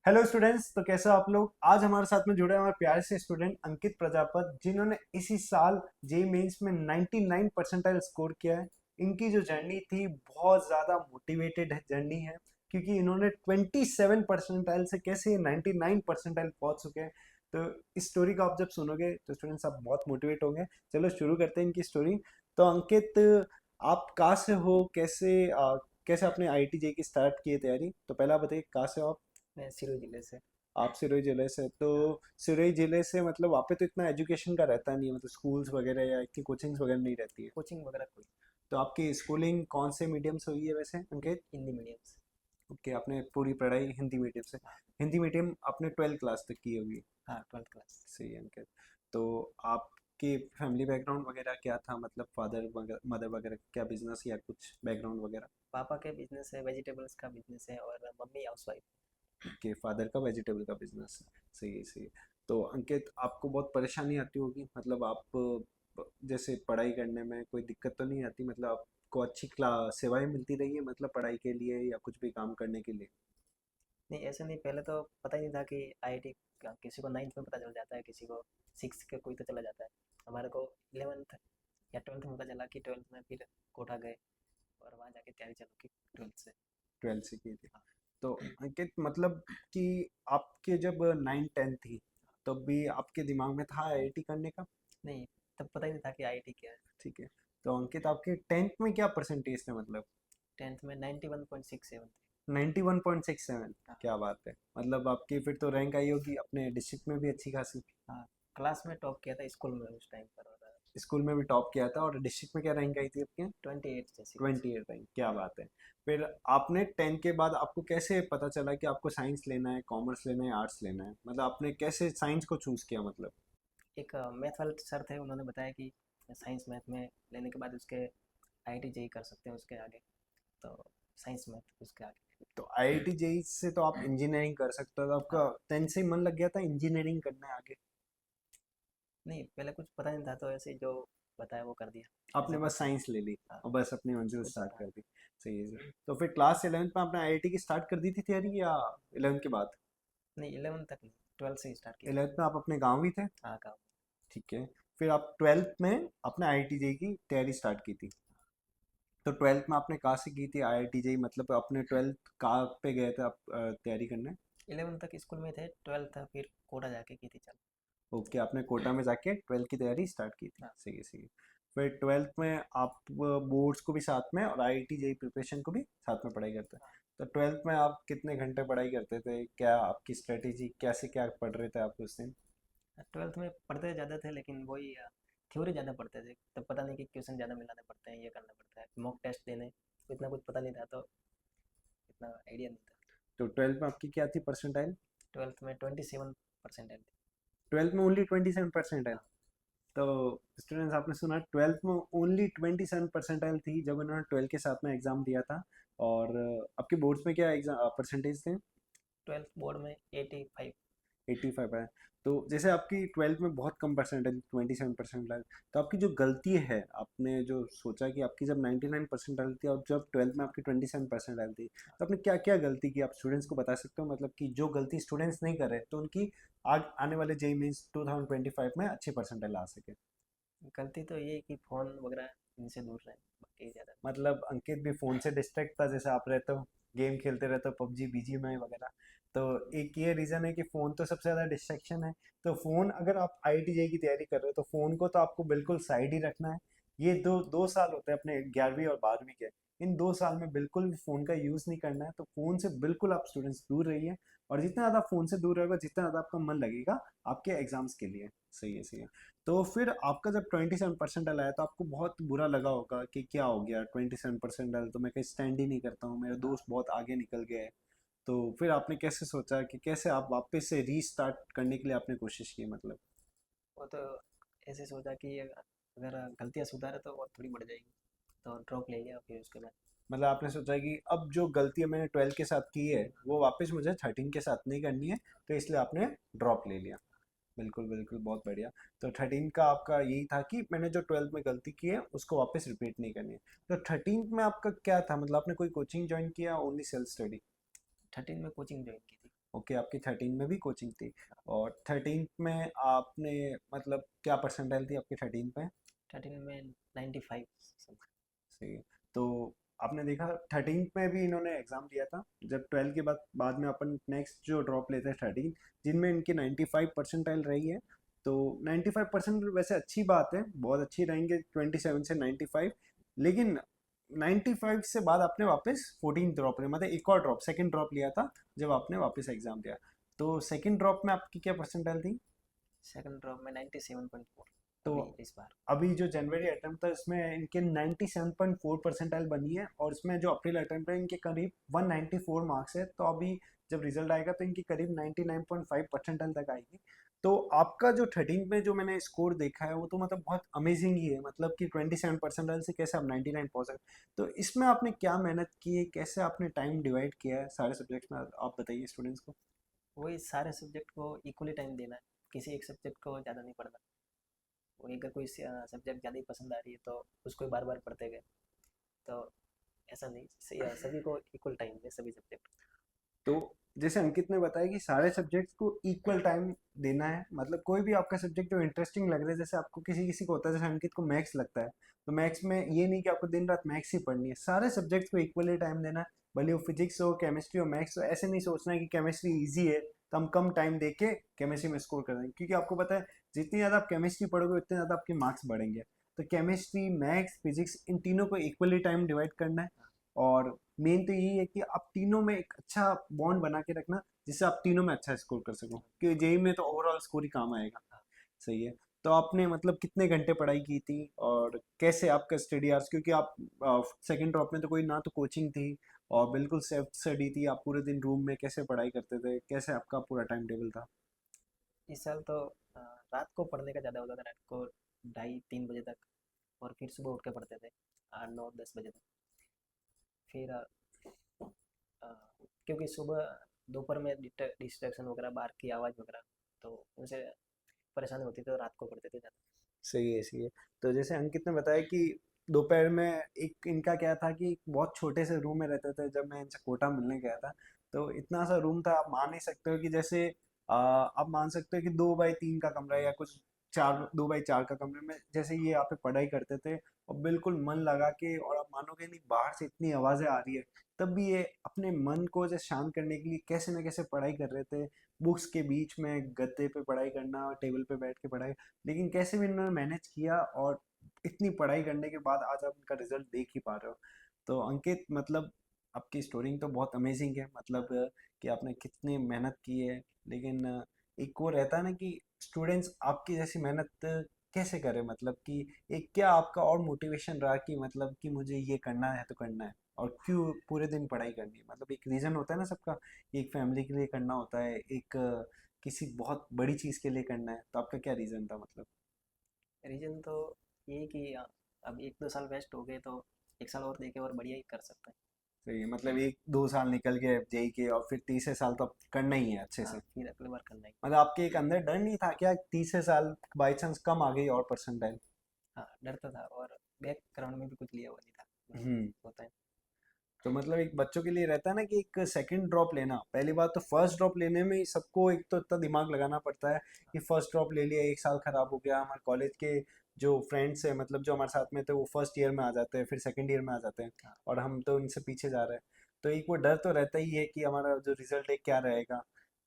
Hello students, तो कैसे हो आप लोग। आज हमारे साथ में जुड़े हैं हमारे प्यारे से स्टूडेंट अंकित प्रजापत, जिन्होंने इसी साल जेई मेंस में 99 परसेंटाइल स्कोर किया है। इनकी जो जर्नी थी बहुत ज़्यादा मोटिवेटेड जर्नी है, क्योंकि इन्होंने 27 परसेंटाइल से कैसे 99 परसेंटाइल पहुंच चुके हैं। तो इस स्टोरी को आप जब सुनोगे तो स्टूडेंट्स आप बहुत मोटिवेट होंगे। चलो शुरू करते हैं इनकी स्टोरी। तो अंकित, आप कहाँ से हो, कैसे आपने आईआईटी जेई की स्टार्ट की है तैयारी, तो पहले आप बताइए कहाँ से हो आप। मैं सिरोही जिले से। आप सिरोही जिले से, तो हाँ। सिरोही जिले से मतलब वहाँ पे तो इतना एजुकेशन का रहता नहीं है, मतलब स्कूल्स वगैरह या इतनी कोचिंग्स वगैरह नहीं रहती है। कोचिंग वगैरह कोई। तो आपकी स्कूलिंग कौन से मीडियम से हुई है वैसे अंकित। हिंदी मीडियम से। ओके, आपने पूरी पढ़ाई हिंदी मीडियम से। हाँ। हिंदी मीडियम आपने 12th क्लास तक की होगी। हाँ, 12th क्लास। सही है अंकित। तो आपके फैमिली बैकग्राउंड वगैरह क्या था, मतलब फादर मदर वगैरह क्या बिजनेस या कुछ बैकग्राउंड वगैरह। पापा के बिजनेस है, वेजिटेबल्स का बिजनेस है, और मम्मी हाउसवाइफ। के फादर का वेजिटेबल का बिजनेस है। सही है, सही है। तो अंकित, आपको बहुत परेशानी आती होगी, मतलब आप जैसे पढ़ाई करने में कोई दिक्कत तो नहीं आती, मतलब आपको अच्छी क्लास सेवाएं मिलती रही है, मतलब पढ़ाई के लिए या कुछ भी काम करने के लिए। नहीं, ऐसे नहीं, पहले तो पता ही नहीं था कि आईआईटी किसी को 9th में पता चल जाता है, किसी को 6 के कोई तो चला जाता है। हमारे को 11th या 12th में पता चला कि 12th में फिर कोटा गए और वहाँ जाके तैयारी चालू की 12th से। 12th से की थी। हाँ। तो अंकित, मतलब कि आपके जब 9 10 थी, तब भी आपके दिमाग में था आईआईटी करने का। नहीं, तब पता ही नहीं था कि आईआईटी क्या है। ठीक है। तो अंकित, आपके 10th में क्या परसेंटेज थे, मतलब। 10th में 91.67 थे। 91.67। हाँ। क्या बात है, मतलब आपकी फिर तो रैंक आई होगी अपने डिस्ट्रिक्ट में भी अच्छी खासी। हाँ, क्लास में टॉप किया था स्कूल में उस टाइम पर, और स्कूल में भी टॉप किया था, और डिस्ट्रिक्ट में क्या रैंक आई थी आपके। 28 जैसी कुछ। 28 रैंक, क्या बात है। फिर आपने 10 के बाद आपको कैसे पता चला कि आपको साइंस लेना है, कॉमर्स लेना है, आर्ट्स लेना है, मतलब आपने कैसे साइंस को चूज किया, मतलब। एक मैथ वाले सर थे, उन्होंने बताया कि साइंस मैथ में लेने के बाद उसके आईआईटी जेई कर सकते हैं उसके आगे। तो साइंस मैथ उसके आगे। तो आईआईटी जेई से तो आप इंजीनियरिंग कर सकते हो, तो हाँ। आपका 10 से ही मन लग गया था इंजीनियरिंग करना है आगे। नहीं, पहले कुछ पता नहीं था, तो ऐसे ही जो बताया वो कर दिया आपने ऐसे। बस साइंस ले ली हाँ। और बस अपनी मंजिल कुछ स्टार्ट हाँ। कर दी। सही है, सही है। तो फिर क्लास 11th में आपने आईआईटी की स्टार्ट कर दी थी तैयारी, या 11th के बाद। नहीं, 11th तक नहीं, 12th से ही स्टार्ट की थी। 11th में आप अपने गाँव ही थे। हाँ, काम। ठीक है। फिर आप 12th में अपने आईआईटी जेई की तैयारी स्टार्ट की थी। तो 12th में आपने कहाँ से की थी आईआईटी जेई, मतलब अपने 12th कहाँ पे गए थे आप तैयारी करने। 11th तक स्कूल में थे, 12th फिर कोटा जाके की थी चल। ओके, आपने कोटा में जाके 12th की तैयारी स्टार्ट की थी। हाँ। सही है, सही है। फिर 12th में आप बोर्ड्स को भी साथ में और आईआईटी जेई प्रिपरेशन को भी साथ में पढ़ाई करते हैं। हाँ। तो 12th में आप कितने घंटे पढ़ाई करते थे, क्या आपकी स्ट्रेटेजी, कैसे क्या पढ़ रहे थे आप उस दिन। 12th में पढ़ते ज़्यादा थे, लेकिन वही थ्योरी ज़्यादा पढ़ते थे, तब पता नहीं कि क्वेश्चन ज़्यादा मिलाने पड़ते हैं, ये करना पड़ता है, मॉक टेस्ट देने। इतना कुछ पता नहीं था, तो इतना आइडिया नहीं था। तो 12th में आपकी क्या थी परसेंटाइल। 12th में 27% थी। 12th में ओनली 27%। हाँ। तो स्टूडेंट्स, आपने सुना 12th में ओनली 27 परसेंटाइल थी जब उन्होंने 12th के साथ में एग्ज़ाम दिया था। और आपके बोर्ड्स में क्या एग्जाम परसेंटेज थे। 12th बोर्ड में 85। 85 है। तो जैसे आपकी 12th में बहुत कम परसेंटेज 27% लाए, तो आपकी जो गलती है, आपने जो सोचा कि आपकी जब 99% डाली थी और जब 12th में आपकी 27% डाली थी, तो आपने क्या क्या गलती की, आप स्टूडेंट्स को बता सकते हो, मतलब कि जो गलती स्टूडेंट्स नहीं कर रहे तो उनकी आने वाले जेई मीन्स 2025 में अच्छी परसेंटेज ला सके। गलती तो ये है कि फ़ोन वगैरह इनसे दूर रहें, बाकी ज़्यादा। मतलब अंकित भी फोन से डिस्ट्रैक्ट था, जैसे आप रहते हो गेम खेलते रहते हो, पबजी बीजीएमआई वगैरह। तो एक ये रीज़न है कि फ़ोन तो सबसे ज़्यादा डिस्ट्रैक्शन है। तो फ़ोन, अगर आप आईआईटी जेई की तैयारी कर रहे हो तो फ़ोन को तो आपको बिल्कुल साइड ही रखना है। ये दो दो साल होते हैं अपने 11वीं और 12वीं के। इन 2 साल में बिल्कुल भी फ़ोन का यूज़ नहीं करना है, तो फ़ोन से बिल्कुल आप स्टूडेंट्स दूर रहिए। और जितना ज़्यादा फ़ोन से दूर रहेगा, जितना ज़्यादा आपका मन लगेगा आपके एग्जाम्स के लिए। सही है, सही है। तो फिर आपका जब 27% आया तो आपको बहुत बुरा लगा होगा कि क्या हो गया, 27% तो मैं कहीं स्टैंड ही नहीं करता हूँ, मेरे हाँ। दोस्त बहुत आगे निकल गए। तो फिर आपने कैसे सोचा कि कैसे आप वापस से रीस्टार्ट करने के लिए आपने कोशिश की, मतलब। वो तो ऐसे सोचा कि अगर गलतियाँ सुधारे तो और थोड़ी बढ़ जाएगी, तो ड्रॉप ले लिया फिर उसके बाद। मतलब आपने सोचा कि अब जो गलतियाँ मैंने 12th के साथ की है वो वापस मुझे 13 के साथ नहीं करनी है, तो इसलिए आपने ड्रॉप ले लिया। बिल्कुल बिल्कुल, बहुत बढ़िया। तो 13 का आपका यही था कि मैंने जो 12th में गलती की है उसको वापस रिपीट नहीं करनी है। तो 13 में आपका क्या था, मतलब आपने कोई कोचिंग ज्वाइन किया, ओनली सेल्फ स्टडी। 13 में कोचिंग ज्वाइन की थी। ओके, आपकी 13 में भी कोचिंग थी, और 13 में आपने मतलब क्या परसेंटाइल थी आपकी 13 पे? 13 में 95 समथिंग। सही है। तो आपने देखा 13 में भी इन्होंने एग्ज़ाम दिया था, जब 12 के बाद बाद में अपन नेक्स्ट जो ड्रॉप लेते हैं 13, जिनमें इनकी 95 परसेंटाइल रही है। तो 95% वैसे अच्छी बात है, बहुत अच्छी रहेंगे 27 से 95, लेकिन 95 से बाद आपने वापस 14 ड्रॉप लिया, मतलब एक और ड्रॉप, सेकंड ड्रॉप लिया था जब आपने वापस एग्ज़ाम दिया। तो सेकंड ड्रॉप में आपकी क्या परसेंटाइल थी? सेकंड ड्रॉप में 97.4 तो अभी इस बार। अभी जो जनवरी अटेम्प्ट था इसमें इनके 97.4 परसेंटाइल बनी है, और इसमें जो अप्रैल अटेम्प्ट है इनके करीब 194 मार्क्स है। तो अभी जब रिजल्ट आएगा तो इनकी करीब 99.5 परसेंटाइल तक आएगी। तो आपका जो 13 में जो मैंने स्कोर देखा है वो तो मतलब बहुत अमेजिंग ही है, मतलब कि 27 परसेंटाइल से कैसे आप 99 पहुंच सकते। तो इसमें आपने क्या मेहनत की है, कैसे आपने टाइम डिवाइड किया है सारे सब्जेक्ट्स में, आप बताइए स्टूडेंट्स को। वही सारे सब्जेक्ट को इक्वली टाइम देना है, किसी एक सब्जेक्ट को ज़्यादा नहीं पढ़ना। वही अगर कोई सब्जेक्ट ज़्यादा ही पसंद आ रही है तो उसको ही बार बार पढ़ते गए, तो ऐसा नहीं, सभी को इक्वल टाइम दे सभी सब्जेक्ट। तो जैसे अंकित ने बताया कि सारे सब्जेक्ट्स को इक्वल टाइम देना है, मतलब कोई भी आपका सब्जेक्ट जो इंटरेस्टिंग लग रहा है, जैसे आपको किसी किसी को होता है, जैसे अंकित को मैथ्स लगता है, तो मैथ्स में ये नहीं कि आपको दिन रात मैथ्स ही पढ़नी है, सारे सब्जेक्ट्स को इक्वली टाइम देना है। भले वो फिजिक्स हो, केमिस्ट्री हो, मैथ्स हो, ऐसे नहीं सोचना है कि केमिस्ट्री ईजी है तो हम कम टाइम दे के केमिस्ट्री में स्कोर कर देंगे, क्योंकि आपको पता है जितनी ज़्यादा आप केमिस्ट्री पढ़ोगे उतने ज़्यादा आपके मार्क्स बढ़ेंगे। तो केमिस्ट्री, मैथ्स, फिजिक्स, इन तीनों को इक्वली टाइम डिवाइड करना है। और मेन तो यही है कि आप तीनों में एक अच्छा बॉन्ड बना के रखना, जिससे आप तीनों में अच्छा स्कोर कर सको, क्योंकि जेई में तो ओवरऑल स्कोर ही काम आएगा। सही है। तो आपने मतलब कितने घंटे पढ़ाई की थी, और कैसे आपका स्टडी आवर्स, क्योंकि आप सेकंड ड्रॉप में तो कोई ना तो कोचिंग थी और बिल्कुल सेल्फ स्टडी थी, आप पूरे दिन रूम में कैसे पढ़ाई करते थे, कैसे आपका पूरा टाइम टेबल था? इस साल तो रात को पढ़ने का ज़्यादा होता था, रात को 2:30-3 बजे तक, और फिर सुबह उठ के पढ़ते थे 8-9-10 बजे तक। फिर अ, क्योंकि सुबह दोपहर में डिस्ट्रैक्शन वगैरह, बाहर की आवाज़ वगैरह, तो उनसे परेशानी होती थी, तो रात को पढ़ते थे ज़्यादा। सही है, सही है। तो जैसे अंकित ने बताया कि दोपहर में एक इनका क्या था कि बहुत छोटे से रूम में रहते थे, जब मैं इनसे कोटा मिलने गया था तो इतना सा रूम था, आप मान नहीं सकते हो कि जैसे आप मान सकते हो कि 2 बाई 3 का कमरा या कुछ 2 बाई 4 का कमरे में जैसे ये यहाँ पे पढ़ाई करते थे, और बिल्कुल मन लगा के, और आप मानोगे नहीं बाहर से इतनी आवाज़ें आ रही है तब भी ये अपने मन को जैसे शांत करने के लिए कैसे न कैसे पढ़ाई कर रहे थे। बुक्स के बीच में गद्दे पे पढ़ाई करना, टेबल पे बैठ के पढ़ाई, लेकिन कैसे भी इन्होंने मैनेज किया, और इतनी पढ़ाई करने के बाद आज आप उनका रिजल्ट देख ही पा रहे हो। तो अंकित मतलब आपकी स्टोरी तो बहुत अमेजिंग है, मतलब कि आपने कितनी मेहनत की है, लेकिन एक वो रहता है ना कि स्टूडेंट्स आपकी जैसी मेहनत कैसे करें, मतलब कि एक क्या आपका और मोटिवेशन रहा कि मतलब कि मुझे ये करना है तो करना है, और क्यों पूरे दिन पढ़ाई करनी है, मतलब एक रीज़न होता है ना सबका, एक फैमिली के लिए करना होता है, एक किसी बहुत बड़ी चीज़ के लिए करना है, तो आपका क्या रीज़न था मतलब? रीजन तो ये कि अब 1-2 साल वेस्ट हो गए, तो एक साल और देके और बढ़िया ही कर सकते हैं। सही है, मतलब 1-2 साल निकल गए जेई के, और फिर तीसरे साल तो अब करना ही है अच्छे से। हाँ, फिर अगली बार करना ही। मतलब आपके एक अंदर डर नहीं था क्या तीसरे साल बाई चांस कम आ गई और परसेंटाइल? हाँ, डरता था, और बैकग्राउंड में भी कुछ लिया हुआ नहीं था, मतलब हम्म। होता है। तो मतलब एक बच्चों के लिए रहता है ना कि एक सेकंड ड्रॉप लेना, पहली बात तो फर्स्ट ड्रॉप लेने में ही सबको एक तो इतना दिमाग लगाना पड़ता है कि फर्स्ट ड्रॉप ले लिया, एक साल खराब हो गया। हमारे कॉलेज के जो फ्रेंड्स हैं, मतलब जो हमारे साथ में थे, वो फर्स्ट ईयर में आ जाते हैं, फिर सेकंड ईयर में आ जाते हैं, हाँ, और हम तो इनसे पीछे जा रहे हैं। तो एक वो डर तो रहता ही है कि हमारा जो रिजल्ट है क्या रहेगा।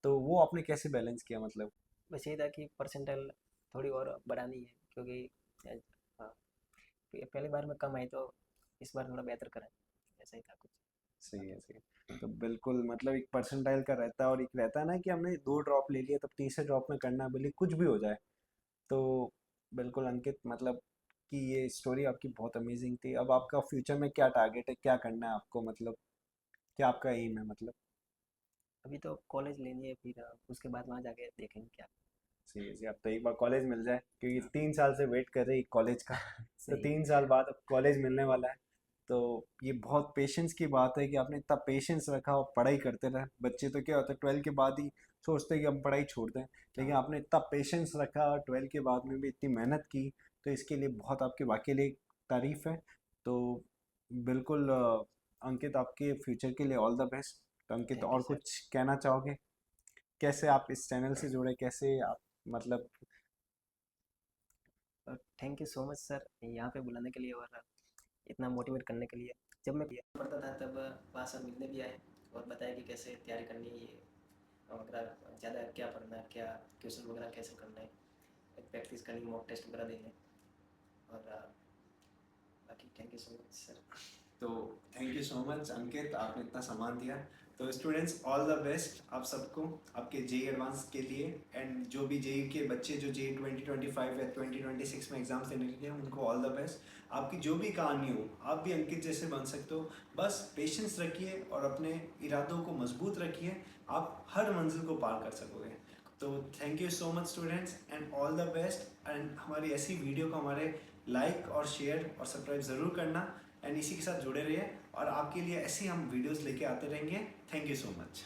तो वो आपने कैसे बैलेंस किया मतलब? बस यही था कि परसेंटाइल थोड़ी और बढ़ानी है, क्योंकि हाँ, पहली बार में कम आई, तो इस बार थोड़ा बेहतर करें, ऐसा ही था कुछ। सही है, सही है। तो बिल्कुल मतलब एक परसेंटाइल का रहता है, और एक रहता है ना कि हमने 2 ड्रॉप ले लिया, तब तीसरे ड्रॉप में करना है, भले कुछ भी हो जाए। तो बिल्कुल अंकित, मतलब कि ये स्टोरी आपकी बहुत अमेजिंग थी। अब आपका फ्यूचर में क्या टारगेट है, क्या करना है आपको, मतलब क्या आपका एम है मतलब? अभी तो कॉलेज लेनी है, फिर उसके बाद वहाँ जाके देखेंगे क्या। सही है, सही है। अब तो एक बार कॉलेज मिल जाए, क्योंकि 3 साल से वेट कर रही कॉलेज का, तो सही है। 3 साल बाद अब कॉलेज मिलने वाला है। तो ये बहुत पेशेंस की बात है कि आपने इतना पेशेंस रखा और पढ़ाई करते रहे। बच्चे तो क्या होता है 12 के बाद ही सोचते हैं कि हम पढ़ाई छोड़ दें, लेकिन हाँ, आपने इतना पेशेंस रखा, 12 के बाद में भी इतनी मेहनत की, तो इसके लिए बहुत आपके वाकई लिए तारीफ़ है। तो बिल्कुल अंकित, आपके फ्यूचर के लिए ऑल द बेस्ट। तो अंकित, थैंक यू और सर। कुछ कहना चाहोगे? कैसे आप इस चैनल से जुड़े, कैसे आप मतलब thank you so much sir यहाँ पे बुलाने के लिए और इतना मोटिवेट करने के लिए। जब मैं पढ़ता था तब वहाँ सर मिलने भी आए और बताया कि कैसे तैयारी करनी है ये वगैरह, ज़्यादा क्या पढ़ना है, क्या क्वेश्चन वगैरह कैसे करना है, प्रैक्टिस करनी, मॉक टेस्ट वगैरह देने। और बाकी thank you so much sir. तो थैंक यू सो मच अंकित, आपने इतना सामान दिया। तो स्टूडेंट्स ऑल द बेस्ट आप सबको आपके जेई एडवांस के लिए, एंड जो भी जेई के बच्चे जो जेई 2025 या 2026 में एग्जाम्स देने के लिए उनको ऑल द बेस्ट। आपकी जो भी कहानी हो आप भी अंकित जैसे बन सकते हो, बस पेशेंस रखिए और अपने इरादों को मजबूत रखिए, आप हर मंजिल को पार कर सकोगे। तो thank you so much students and all the best. And हमारी ऐसी वीडियो को हमारे लाइक और शेयर और सब्सक्राइब ज़रूर करना, एंड इसी के साथ जुड़े रहिए और आपके लिए ऐसे हम वीडियोस लेके आते रहेंगे। Thank you so much.